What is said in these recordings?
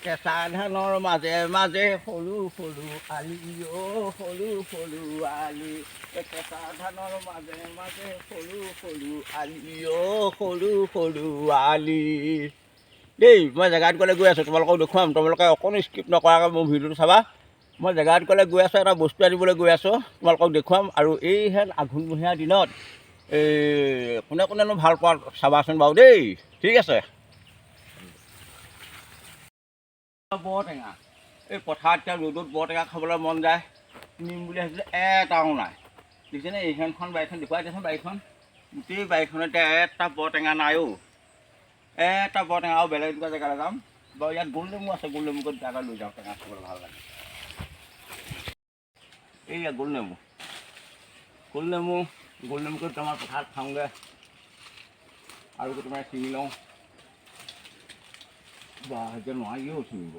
কেঁচা ধানৰ মাজে মাজে সৰু সৰু আলি সৰু সৰু আলি কেঁচা ধানৰ মাজে মাজে সৰু সৰু আলি সৰু সৰু আলি দেই মই জেগাত গ'লে গৈ আছোঁ তোমালোকক দেখুৱাম তোমালোকে অকণো স্কিপ নকৰাকৈ মোৰ ভিডিঅ'টো চাবা মই জেগাত গ'লে গৈ আছোঁ এটা বস্তু আনিবলৈ গৈ আছোঁ তোমালোকক দেখুৱাম আৰু এইহেন আঘোণমহীয়া দিনত কোনে কোনেনো ভাল পোৱা চাবাচোন বাৰু দেই ঠিক আছে বৰটেঙা এই পথাৰত এতিয়া ৰ'দত বৰটেঙা খাবলৈ মন যায় নিম বুলি ভাবিছিলোঁ এটাও নাই দেখিছেনে এইখনখন বাৰীখন দেখুৱাই দিয়াচোন বাৰীখন গোটেই বাৰীখনত এটা বৰটেঙা নাইও এটা বৰটেঙা আৰু বেলেগ এনেকুৱা জেগালৈ যাম বাৰু ইয়াত গোল নেমু আছে গোল নেমুকৈ জেগা লৈ যাওঁ টেঙা খাবলৈ ভাল লাগে এইয়া গোল নেমুকৈ তোমাৰ পথাৰত খাওঁগৈ আৰু তোমাৰ ছিঙি লওঁ বা এতিয়া নোৱাৰিও ছিঙিব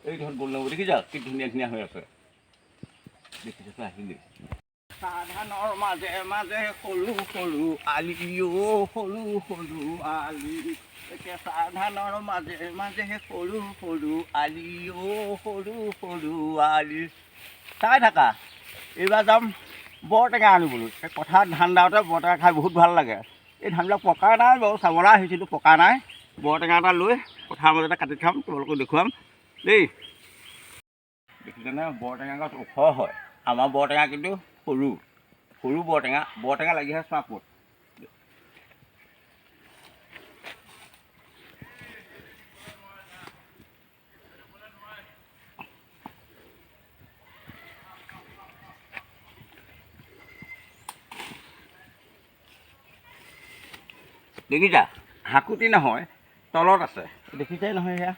এই ধৰক গোল নেমু দেখিছা কি ধুনীয়া ধুনীয়া হৈ আছে দেখিছোঁ আহিলে ধানৰ মাজে মাজে সৰু সৰু আলি সৰু সৰু আলি কেঁচা ধানৰ মাজে মাজে সৰু সৰু আলি সৰু সৰু আলি চাই থাকা এইবাৰ যাম বৰটেঙা আনিবলৈ এই পথাৰত ধান দাওঁতে বৰটেঙা খাই বহুত ভাল লাগে এই ধানবিলাক পকা নাই বাৰু চাবলৈ আহিছিলোঁ পকা নাই বৰটেঙা এটা লৈ পথাৰৰ মাজতে কাটি খাম তোমালোকক দেখুৱাম দেই দেখিছেনে বৰটেঙা গছ ওখ হয় আমাৰ বৰটেঙা কিন্তু সৰু সৰু বৰটেঙা লাগিহে চোৱা ক'ত দেখিছা হাকুটি নহয় তলত আছে দেখিছাই নহয় সেয়া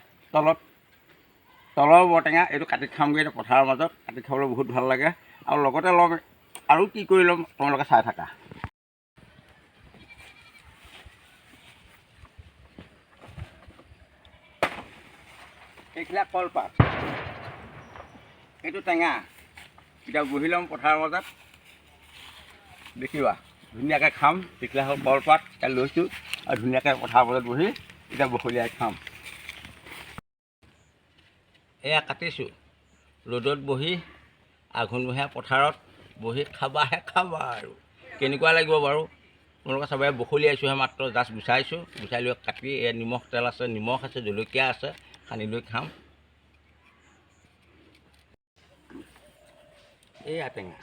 তলৰ বৰটেঙা এইটো কাটি খামগৈ এতিয়া পথাৰৰ মাজত কাটি খাবলৈ বহুত ভাল লাগে আৰু লগতে ল'ম আৰু কি কৰি ল'ম তোমালোকে চাই থাকা এইবিলাক কলপাত এইটো টেঙা এতিয়া বহি ল'ম পথাৰৰ মাজত দেখিবা ধুনীয়াকৈ খাম দেখিলে হ'ল কলপাত এতিয়া লৈছোঁ আৰু ধুনীয়াকৈ পথাৰৰ মাজত বহি এতিয়া বখলিয়াই খাম এয়া কাটিছোঁ ৰ'দত বহি আঘোণমহীয়া পথাৰত বহি খাবা আৰু কেনেকুৱা লাগিব বাৰু তোমালোকে চাবা বখলিয়াইছোঁহে মাত্ৰ জাষ্ট গুচাই লৈ কাটি এয়া নিমখ তেল আছে নিমখ আছে জলকীয়া আছে সানি লৈ খাম এয়া টেঙা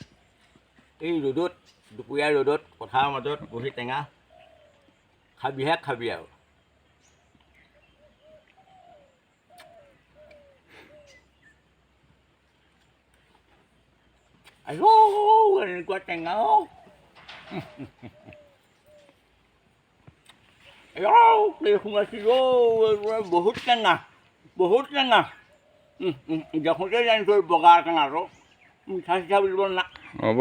এই ৰ'দত দুপৰীয়া ৰ'দত পথাৰৰ মাজত বহি টেঙা খাবি আৰু এনেকুৱা টেঙা সোমাইছিল বহুত টেঙা দেখোঁতে জানিছোঁ বগা টেঙাটো মিঠা চিঠা বুলিব না হ'ব